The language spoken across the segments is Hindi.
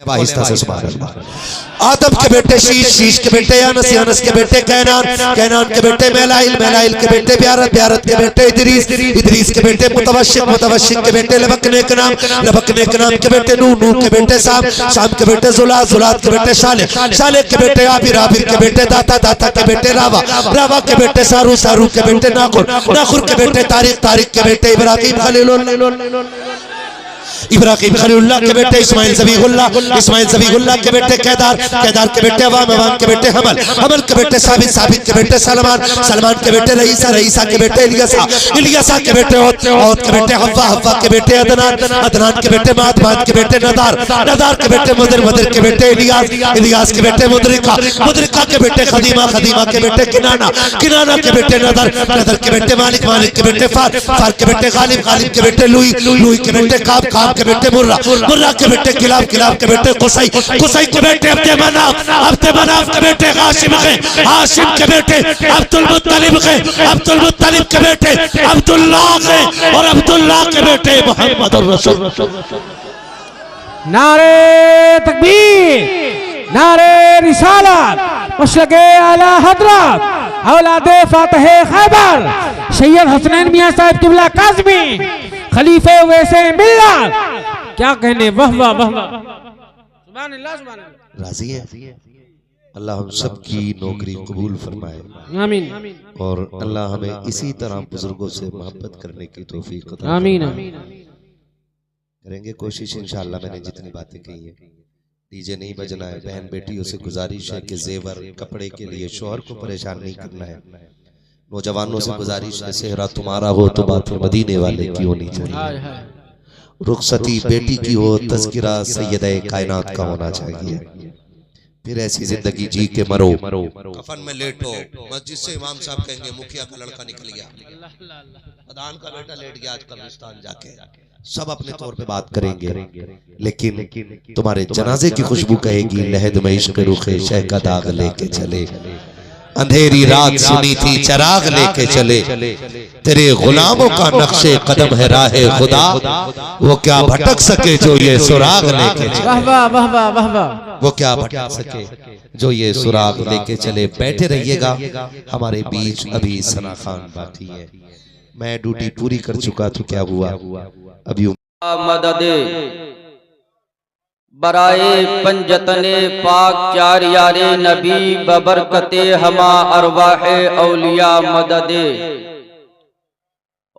आहिस्ता से सुभान अल्लाह। आदम के बेटे शीश, शीश के बेटे यानस, यानस के बेटे कैनान, कैनान के बेटे मेलाइल, मेलाइल के बेटे ब्यारत, ब्यारत के बेटे इदरीस, इदरीस के बेटे मुतवशिक, मुतवशिक के बेटे लबकने के नाम, लबकने के नाम के बेटे नूह, नूह के बेटे साम, शाम के बेटे जुलात, जुलात के बेटे शाले, शाले के बेटे आबिर, आबिर के बेटे दाता, दाता के बेटे रावा, रावा के बेटे सारू, सारू के बेटे नाखुर, नाखुर के बेटे तारिक, तारिक के बेटे इब्राहिम खलीलुल्लाह, इब्राहिम खलीलुल्लाह के बेटे इस्माइल ज़बीहुल्लाह, इस्माइल ज़बीहुल्लाह के बेटे केदार, केदार के बेटे अवाम, अवाम के बेटे हमल, हमल के बेटे साबित, साबित के बेटे सलमान, सलमान के बेटे रईसा, रईसा के बेटे इलियासा, इलियासा के बेटे औद, औद के बेटे हव्वा, हव्वा के बेटे अदनान, अदनान के बेटे माद, माद के बेटे नदार, नदार के बेटे मुदर, मुदर के बेटे इलियास, इलियास के बेटे मुदरिका, मुदरिका के बेटे खदीमा, खदीमा के बेटे किनाना, किनाना के बेटे नदर, नदर के बेटे मालिक, मालिक के बेटे फार, फार के बेटे गालिब, गालिब के बेटे लुई, लुई के बेटे काब, काब के बेटे मुर्रा, मुर्रा के बेटे किलाब, किलाब के बेटे कुसई, कुसई के बेटे अब्दे मनाफ, अब्दे मनाफ के बेटे हाशिम के, हाशिम के बेटे अब्दुल मुत्तलिब के, अब्दुल मुत्तलिब के बेटे अब्दुल्लाह के, और अब्दुल्लाह के बेटे मोहम्मद रसूल। नारे तकबीर, नारे रिसालत, मशरक़े आला हज़रत औलादे फातिह खैबर सैयद हसनैन मियां साहब किबला काज़मी खलीफे वैसे मिल्लत, क्या कहने, वाह वाह वाह वाह, सुभान अल्लाह, सुभान अल्लाह। राजी है अल्लाह हम सब की नौकरी कबूल फरमाए, आमीन, और अल्लाह हमें इसी तरह बुजुर्गों से मोहब्बत करने की तौफीक अता आमीन, करेंगे कोशिश इंशाअल्लाह। मैंने जितनी बातें कही है, डीजे नहीं बजना है, बहन बेटियों से गुजारिश है कि जेवर कपड़े के लिए शौहर को परेशान नहीं करना है, नौजवानों से गुजारिश है सेहरा तुम्हारा हो तो बात मदीने वाले की होनी चाहिए, रुखसती बेटी की हो, तज़किरा सैयदे कायनात का होना चाहिए, फिर ऐसी जिंदगी जी के मरो, कफन में लेटो, मस्जिद से इमाम साहब कहेंगे मुखिया का लड़का निकल गया, अदान का बेटा लेट गया आज कब्रिस्तान जाके, सब अपने तौर पे बात करेंगे, लेकिन तुम्हारे जनाजे की खुशबू कहेगी लहद में इश्क रुखे शह का दाग लेके चले, अंधेरी रात सुनी थी चराग लेके चले, तेरे गुलामों का नक्शे कदम है राहे खुदा, वो क्या भटक सके जो ये सुराग लेके चले, वाह वाह वाह वाह वाह वाह, वो क्या भटक सके जो ये सुराग लेके चले। बैठे रहिएगा, हमारे बीच अभी सना खान बाकी है, मैं ड्यूटी पूरी कर चुका तो क्या हुआ, अभी मददे बराए पंजतने पाक चार यारे नबी बबरकते हमा अरवाहे औलिया मददे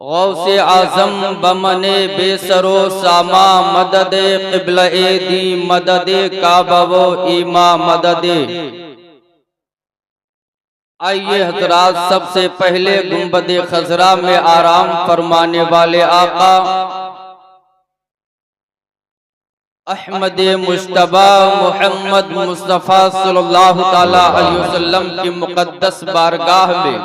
गौसे आजम बमने बेसरो सामा मददे क़िबला दी मददे काबा व ईमा मददे। आइए हज़रात, सबसे पहले गुंबदे खजरा में आराम फरमाने वाले आका अहमद मुश्तबा मोहम्मद मुस्तफ़ा सल्लल्लाहु ताला अलैहि वसल्लम की मुक़द्दस बारगाह में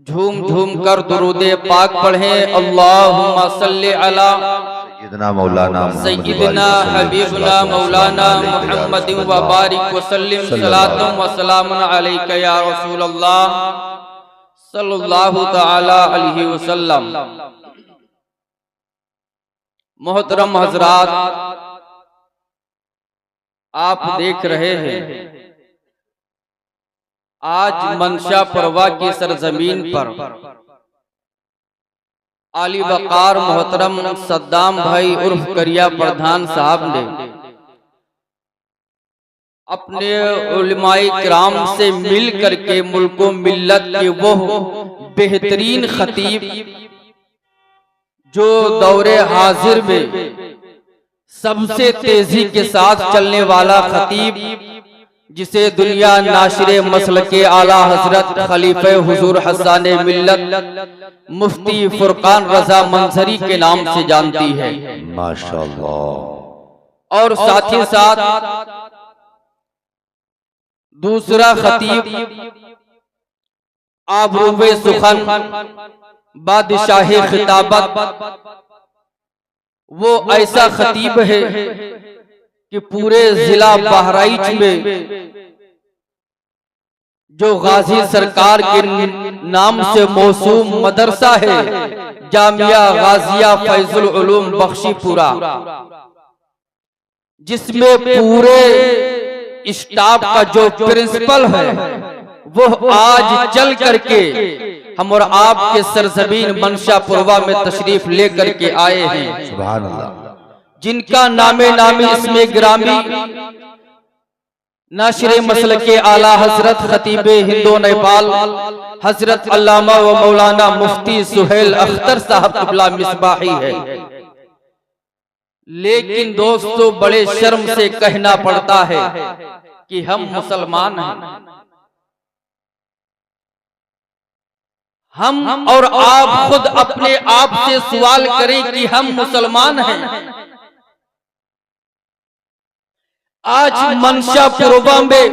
झूम झूम कर दुरूदे पाक पढ़ें। अल्लाहुम्मा सल्ली अला सय्यिदना मौलाना सय्यिदना हबीबना मौलाना मुहम्मद व बारिक व सल्लिम सलातुम व सलामुन अलैका या रसूल अल्लाह सल्लल्लाहु ताला अलैहि वसल्लम। मोहतरम हजरात, आप देख रहे हैं आज मनशा परवा की सरजमीन पर आली वकार मोहतरम सद्दाम भाई उर्फ करिया प्रधान साहब ने अपने उलमाए किराम से मिल करके मुल्को मिल्लत के वो बेहतरीन खतीब, जो दौरे हाजिर में सबसे तेजी के साथ चलने वाला खतीब, जिसे दुनिया नाशिरे मसलके आला हजरत खलीफे हुजूर हसन मिल्लत मुफ्ती फुरकान रजा मंजरी के नाम से जानती है माशाअल्लाह। और साथ ही साथ दूसरा खतीब आबरूबे सुखन बादशाही खिताबत, वो ऐसा खतीब है कि पूरे जिला बहराइच में जो गाजी सरकार के नाम से मौसूम मदरसा है जामिया गाजिया फैजुल उलूम बख्शीपुरा, जिसमें पूरे स्टाफ का जो प्रिंसिपल है वो आज चल करके हम और आपके सरजमीन मनशापुरवा में तशरीफ लेकर के आए हैं। सुभान अल्लाह। जिनका नामे नामी इसमें ग्रामी नाशिरे मसल के आला हजरत खतीबे हिंदो नेपाल हजरत अल्लामा व मौलाना मुफ्ती सुहेल अख्तर साहब क़िबला मिसबाही है। लेकिन दोस्तों बड़े शर्म से कहना पड़ता है कि हम मुसलमान हैं। हम और आप खुद अपने आप से सवाल करें कि हम मुसलमान हैं। आज मनशापुरवा में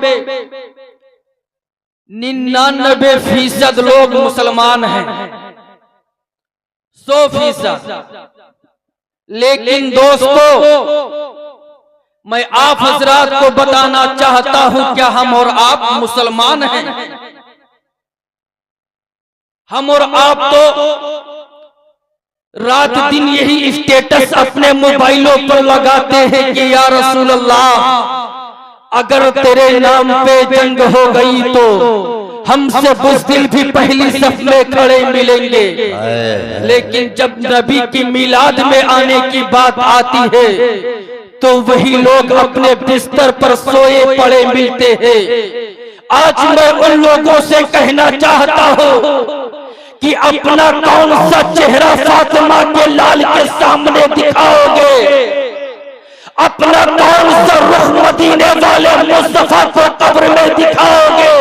99% लोग मुसलमान हैं, 100%। लेकिन दोस्तों मैं आप हजरात को बताना चाहता हूं, क्या हम और आप मुसलमान हैं? हम और आप तो रात दिन यही स्टेटस अपने मोबाइलों पर लगाते हैं कि या रसूल अल्लाह, अगर तेरे नाम पे जंग हो गई तो हमसे बुज़दिल भी पहली सफ में खड़े मिलेंगे। लेकिन जब नबी की मिलाद में आने की बात आती है तो वही लोग अपने बिस्तर पर सोए पड़े मिलते हैं। आज मैं उन लोगों से कहना चाहता हूँ कि अपना कौन सा चेहरा फातिमा के लाल के सामने दिखाओगे, अपना कौन सा रुख मदीने वाले मुस्तफा को कब्र में दिखाओगे।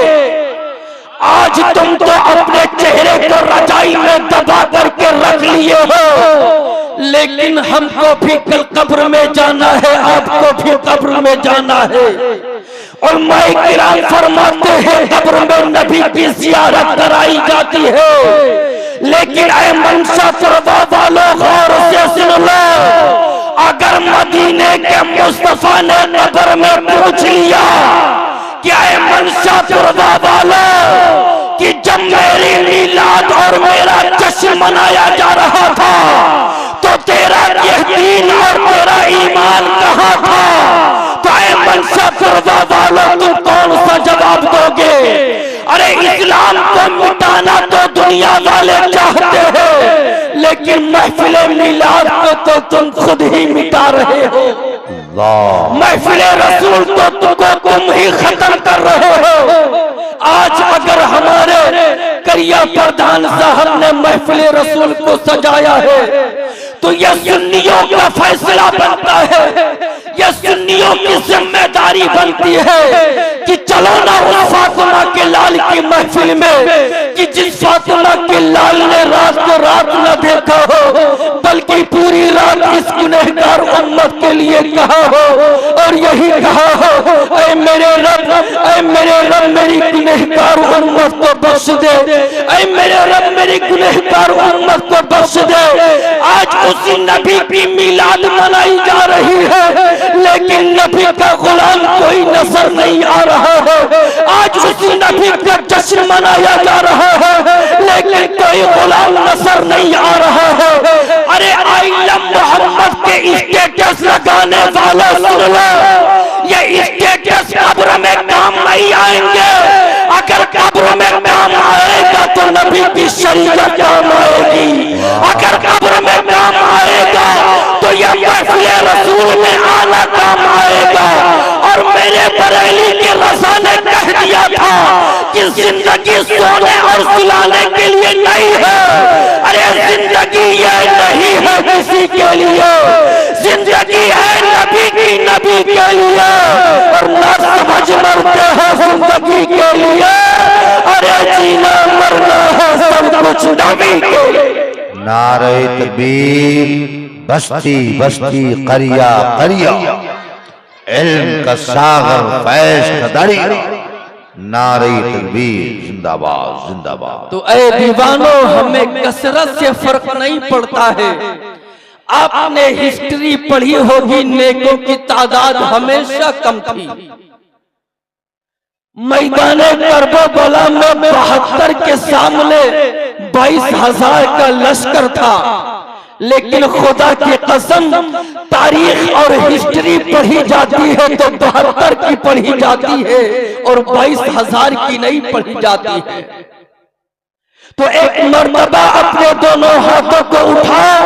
आज तुम तो अपने चेहरे को रजाई में दबा करके रख लिए हो, लेकिन हमको भी कल कब्र में जाना है, आपको भी कब्र में जाना है। और मैं किराम फरमाते हैं कब्र में नबी की ज़ियारत कराई जाती है। लेकिन ऐ मनशापुरवा वालों गौर से सुन लो, अगर मदीने के मुस्तफा ने कब्र में पूछ लिया क्या है मनशापुरवा वालों कि जब मेरी मिलाद और मेरा जश्न मनाया जा रहा था तो तेरा यकीन और तेरा ईमान कहाँ था? तो ऐ मनशापुरवा वालों तुम कौन सा जवाब दोगे? अरे इस्लाम को मिटाना तो दुनिया वाले चाहते हैं, लेकिन महफिले मिलाद को तो तुम खुद ही मिटा रहे हो। महफिले रसूल तो तुम ही खत्म कर रहे हो। आज अगर हमारे करिया प्रधान साहब ने महफिले रसूल को सजाया है तो यह सुन्नियों का फैसला बनता है, यह सुन्नियों की जिम्मेदारी बनती है कि चलो ना उस फातिमा के लाल की महफिल में कि जिस फातिमा के लाल ने रात को रात न देखा हो बल्कि पूरी रात इस गुनहगार उम्मत के लिए कहा हो और यही कहा हो, ऐ मेरे रब मेरी गुनहगार उम्मत को बख्श दे, ऐ मेरे रब मेरी गुनहगार उम्मत को बख्श दे। आज उसी नबी की मिलाद मनाई जा रही है, लेकिन नबी का गुलाम कोई नजर नहीं आ रहा है। आज उसी नबी का जश्न मनाया जा रहा है, लेकिन कोई गुलाम नजर नहीं आ रहा है। अरे आइलम मोहम्मद के स्टेटस लगाने वाले सुन लो, ये स्टेटस कब्र में काम नहीं आएंगे। अगर कब्र में काम आएगा तो नबी की शरीयत काम आएगी, अगर कब्र में काम आएगा तो यह महफिले रसूल में आना काम आएगा। और मेरे बरेली के रज़ा ने कह दिया था कि जिंदगी सोने और सुलाने के लिए नहीं है। अरे जिंदगी ये नहीं है किसी के लिए, जिंदगी है नबी के लिए। और ना समझ मरते हैं जिंदगी के लिए, अरे जीना मरना है सब कुछ नबी के लिए। नारे तकबीर, बस्ती बस्ती करिया करिया, इल्म का सागर फैज का दरिया, नारे तकबीर जिंदाबाद जिंदाबाद। तो ऐ दीवानों, हमें कसरत से फर्क नहीं पड़ता है। आपने हिस्ट्री पढ़ी होगी, नेकों की तादाद हमेशा कम थी। मैदाने करबला में 72 के सामने 22,000 का लश्कर था, लेकिन खुदा की कसम तारीख और हिस्ट्री पढ़ी जाती है तो 72 की पढ़ी जाती है और 22,000 की नहीं पढ़ी जाती है। तो एक मर्तबा अपने दोनों हाथों को उठाओ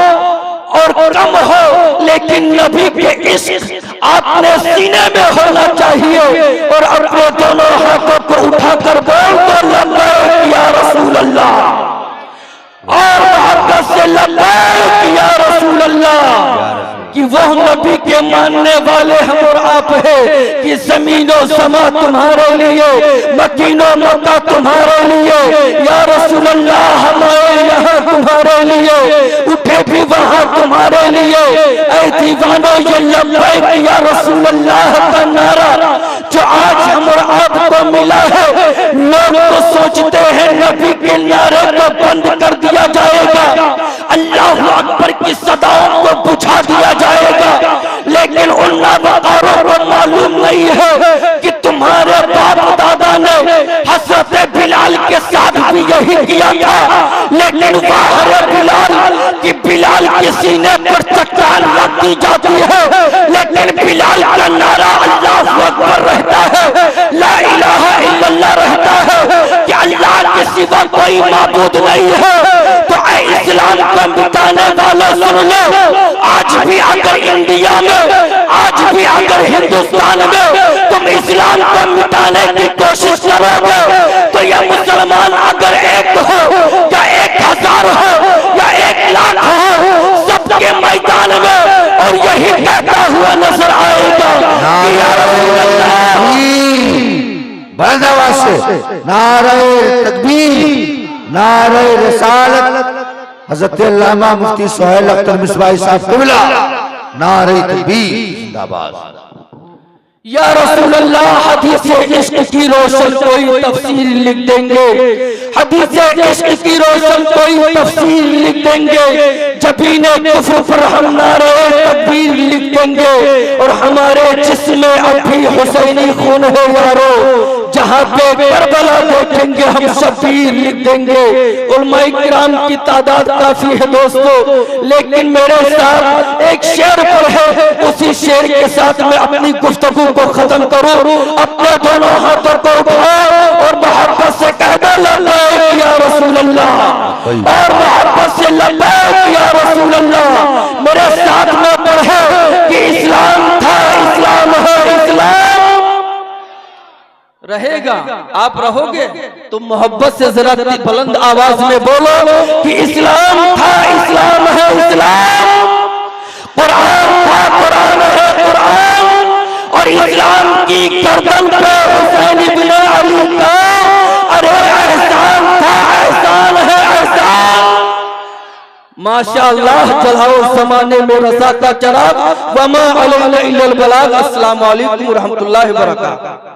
और कम हो लेकिन नबी के इश्क आपने सीने में होना चाहिए और अपने दोनों हाथों को उठाकर बोल दो लब्बैक या रसूल अल्लाह और मोहब्बत से लब्बैक या रसूल अल्लाह कि वह नबी के मानने वाले हम और आप है कि जमीनो समा तुम्हारे लिए मकीनो मक्का तुम्हारे लिए या रसूल अल्लाह हमारे यहाँ तुम्हारे लिए उठे भी वहाँ तुम्हारे लिए ऐ दीवानो ये लब्बैक या रसूल अल्लाह का नारा जो आज हम और आपको मिला है। लोग तो सोचते हैं नबी के नारे को बंद कर दिया जाएगा, अल्लाह अकबर की सदाओं को बुझा दिया जाएगा, लेकिन उन नाबाकारों को मालूम नहीं है कि तुम्हारे बाप दादा ने हज़रत बिलाल के साथ भी यही किया था। लेकिन वाह बिलाल कि बिलाल के सीने पर चट्टान रख दी जाती है, लेकिन बिलाल का नारा अल्लाह अकबर रहता है, ला इलाहा इल्लल्लाह रहता है कि अल्लाह के सिवा कोई माबूद नहीं है। तो इस्लाम को मिटाने वालों सुन लो, आज भी अगर इंडिया में, आज भी अगर हिंदुस्तान में तुम इस्लाम को मिटाने की कोशिश करोगे तो यह मुसलमान अगर एक हो या 1000 हो या 1 लाख हो सबके मैदान में और यही कहता हुआ नजर आएगा कि या रसूल अल्लाह बुलंद आवाज से नारे तकबीर, नारे रिसालत, हजरत अल्लामा मुफ्ती सुहेल अख्तर मिसबाही साहब क़िबला, नारे तकबीर जिंदाबाद। या रसूल अल्लाह हदीस इश्क की रोशन कोई तफसीर लिख देंगे, हदीस इश्क की रोशन कोई तफसीर लिख देंगे, जबीने कुफ्र पर हम नारे तकबीर लिख देंगे और हमारे जिस्म में अब भी हुसैनी खून है यारो, जहाँ पे करबला देखेंगे हम शबीर लिख देंगे। उलमाए किराम की तादाद काफी है दोस्तों, लेकिन मेरे साथ एक शेर पर है, उसी शेर के साथ मैं अपनी गुफ्तगू को खत्म करूं। अपने दोनों हाथों को उठाओ और मोहब्बत से कह दो लब्बैक या रसूल अल्लाह, और मोहब्बत से लब्बैक या रसूल अल्लाह। मेरे साथ में पढ़े कि इस्लाम था, इस्लाम है, इस्लाम रहेगा। आप रहोगे तो मोहब्बत से जरा बुलंद आवाज में बोलो कि इस्लाम था, इस्लाम है, इस्लाम, कुरान था, कुरान है, कुरान, और इस्लाम की गर्दन पे हुसैन इब्ने अली का अरे एहसान था, एहसान है, एहसान। माशाअल्लाह, जलाओ ज़माने में रज़ा का चराग, वमा अलैना इल्लल बलाग। अस्सलामु अलैकुम व रहमतुल्लाहि व बरकातहू।